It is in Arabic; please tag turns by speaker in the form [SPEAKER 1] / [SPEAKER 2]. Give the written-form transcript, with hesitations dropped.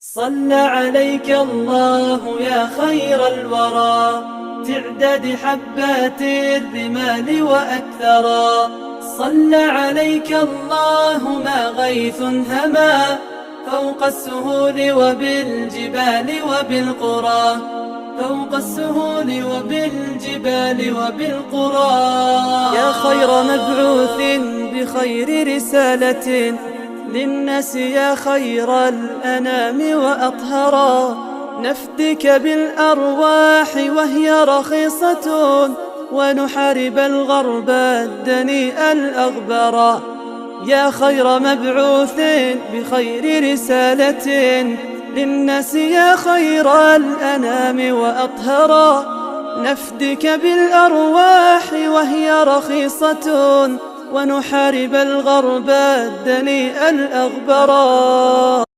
[SPEAKER 1] صلى عليك الله يا خير الورى تعداد حبات الرمال وأكثرا. صلى عليك الله ما غيث هما فوق السهول وبالجبال وبالقرى، فوق السهول وبالجبال وبالقرى. يا خير مبعوث بخير رسالة للناس، يا خير الأنام وأطهرا. نفدك بالأرواح وهي رخيصة ونحارب الغرب الدنيء الأغبرا. يا خير مبعوث بخير رسالة للناس، يا خير الأنام وأطهرا. نفدك بالأرواح وهي رخيصة ونحارب الغرب الدنيء الأغبرا.